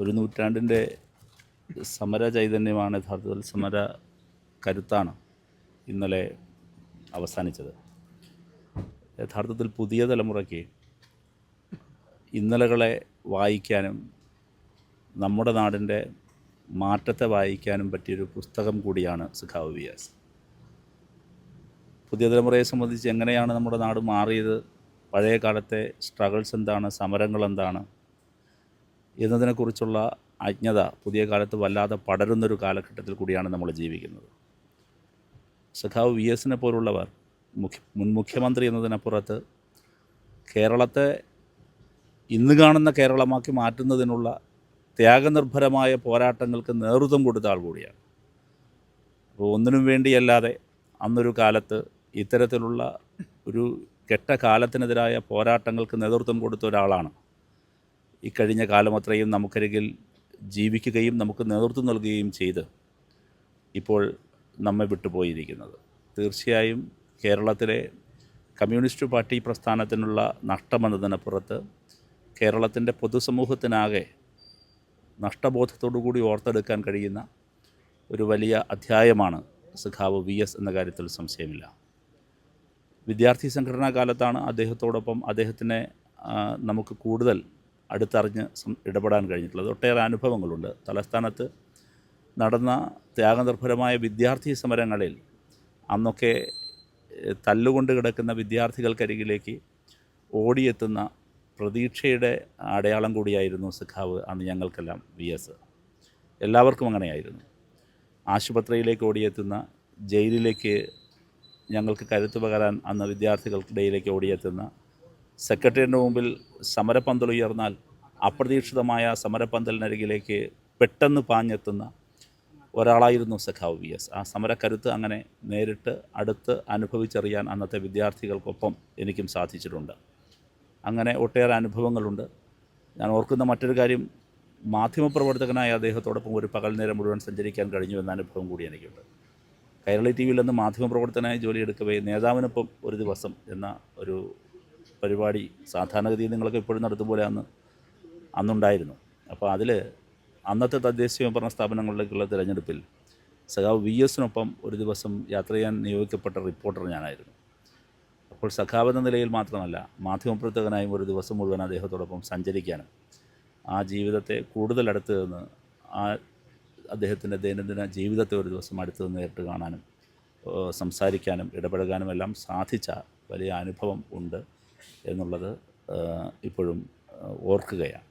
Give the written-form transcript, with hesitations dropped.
ഒരു നൂറ്റാണ്ടിൻ്റെ സമര ചൈതന്യമാണ്, യഥാർത്ഥത്തിൽ സമര കരുത്താണ് ഇന്നലെ അവസാനിച്ചത്. യഥാർത്ഥത്തിൽ പുതിയ തലമുറയ്ക്ക് ഇന്നലകളെ വായിക്കാനും നമ്മുടെ നാടിൻ്റെ മാറ്റത്തെ വായിക്കാനും പറ്റിയൊരു പുസ്തകം കൂടിയാണ് സഖാവ് വി.എസ്. പുതിയ തലമുറയെ സംബന്ധിച്ച് എങ്ങനെയാണ് നമ്മുടെ നാട് മാറിയത്, പഴയ കാലത്തെ സ്ട്രഗിൾസ് എന്താണ്, സമരങ്ങൾ എന്താണ് എന്നതിനെക്കുറിച്ചുള്ള അജ്ഞത പുതിയ കാലത്ത് വല്ലാതെ പടരുന്നൊരു കാലഘട്ടത്തിൽ കൂടിയാണ് നമ്മൾ ജീവിക്കുന്നത്. സഖാവ് വി.എസിനെ പോലുള്ളവർ മുൻ മുഖ്യമന്ത്രി എന്നതിനപ്പുറത്ത് കേരളത്തെ ഇന്ന് കാണുന്ന കേരളമാക്കി മാറ്റുന്നതിനുള്ള ത്യാഗനിർഭരമായ പോരാട്ടങ്ങൾക്ക് നേതൃത്വം കൊടുത്ത ആൾ കൂടിയാണ്. അപ്പോൾ ഒന്നിനും വേണ്ടിയല്ലാതെ അന്നൊരു കാലത്ത് ഇത്തരത്തിലുള്ള ഒരു കെട്ട കാലത്തിനെതിരായ പോരാട്ടങ്ങൾക്ക് നേതൃത്വം കൊടുത്ത ഒരാളാണ് ഇക്കഴിഞ്ഞ കാലമത്രയും നമുക്കരികിൽ ജീവിക്കുകയും നമുക്ക് നേതൃത്വം നൽകുകയും ചെയ്ത് ഇപ്പോൾ നമ്മെ വിട്ടുപോയിരിക്കുന്നത്. തീർച്ചയായും കേരളത്തിലെ കമ്മ്യൂണിസ്റ്റ് പാർട്ടി പ്രസ്ഥാനത്തിനുള്ള നഷ്ടമെന്നതിനപ്പുറത്ത് കേരളത്തിൻ്റെ പൊതുസമൂഹത്തിനാകെ നഷ്ടബോധത്തോടുകൂടി ഓർത്തെടുക്കാൻ കഴിയുന്ന ഒരു വലിയ അധ്യായമാണ് സഖാവ് വി.എസ്. എന്ന കാര്യത്തിൽ സംശയമില്ല. വിദ്യാർത്ഥി സംഘടനാ കാലത്താണ് അദ്ദേഹത്തോടൊപ്പം അദ്ദേഹത്തിനെ നമുക്ക് കൂടുതൽ അടുത്തറിഞ്ഞ് ഇടപെടാൻ കഴിഞ്ഞിട്ടുള്ളത്. ഒട്ടേറെ അനുഭവങ്ങളുണ്ട്. തലസ്ഥാനത്ത് നടന്ന ത്യാഗനിർഭരമായ വിദ്യാർത്ഥി സമരങ്ങളിൽ അന്നൊക്കെ തല്ലുകൊണ്ട് കിടക്കുന്ന വിദ്യാർത്ഥികൾക്കരികിലേക്ക് ഓടിയെത്തുന്ന പ്രതീക്ഷയുടെ അടയാളം കൂടിയായിരുന്നു സഖാവ് അന്ന് ഞങ്ങൾക്കെല്ലാം വി.എസ്. എല്ലാവർക്കും അങ്ങനെയായിരുന്നു. ആശുപത്രിയിലേക്ക് ഓടിയെത്തുന്ന, ജയിലിലേക്ക് ഞങ്ങൾക്ക് കരുത്ത് പകരാൻ അന്ന് വിദ്യാർത്ഥികൾക്കിടയിലേക്ക് ഓടിയെത്തുന്ന, സെക്രട്ടേറിയറ്റിന് മുമ്പിൽ സമരപ്പന്തലുയർന്നാൽ അപ്രതീക്ഷിതമായ സമരപ്പന്തലിനരികിലേക്ക് പെട്ടെന്ന് പാഞ്ഞെത്തുന്ന ഒരാളായിരുന്നു സഖാവ് വി.എസ്. ആ സമരക്കരുത്ത് അങ്ങനെ നേരിട്ട് അടുത്ത് അനുഭവിച്ചറിയാൻ അന്നത്തെ വിദ്യാർത്ഥികൾക്കൊപ്പം എനിക്കും സാധിച്ചിട്ടുണ്ട്. അങ്ങനെ ഒട്ടേറെ അനുഭവങ്ങളുണ്ട്. ഞാൻ ഓർക്കുന്ന മറ്റൊരു കാര്യം, മാധ്യമപ്രവർത്തകനായ അദ്ദേഹത്തോടൊപ്പം ഒരു പകൽ നേരം മുഴുവൻ സഞ്ചരിക്കാൻ കഴിഞ്ഞു എന്ന അനുഭവം കൂടി എനിക്കുണ്ട്. കൈരളി ടി വിയിൽ നിന്ന് മാധ്യമപ്രവർത്തകനായി ജോലിയെടുക്കവേ നേതാവിനൊപ്പം ഒരു ദിവസം എന്ന ഒരു പരിപാടി സാധാരണഗതിയിൽ നിങ്ങളൊക്കെ ഇപ്പോഴും നടത്തുപോലെ അന്നുണ്ടായിരുന്നു. അപ്പോൾ അതിൽ അന്നത്തെ തദ്ദേശ സ്വയംഭരണ സ്ഥാപനങ്ങളിലേക്കുള്ള തിരഞ്ഞെടുപ്പിൽ സഖാവ് വി.എസിനൊപ്പം ഒരു ദിവസം യാത്ര ചെയ്യാൻ നിയോഗിക്കപ്പെട്ട റിപ്പോർട്ടർ ഞാനായിരുന്നു. അപ്പോൾ സഖാവ് എന്ന നിലയിൽ മാത്രമല്ല, മാധ്യമപ്രവർത്തകനായും ഒരു ദിവസം മുഴുവൻ അദ്ദേഹത്തോടൊപ്പം സഞ്ചരിക്കാനും ആ ജീവിതത്തെ കൂടുതൽ അടുത്ത് നിന്ന് അദ്ദേഹത്തിൻ്റെ ദൈനംദിന ജീവിതത്തെ ഒരു ദിവസം അടുത്ത് നിന്ന് നേരിട്ട് കാണാനും സംസാരിക്കാനും ഇടപഴകാനും എല്ലാം സാധിച്ച വലിയ അനുഭവം ഉണ്ട് എന്നുള്ളത് ഇപ്പോഴും ഓർക്കുകയാണ്.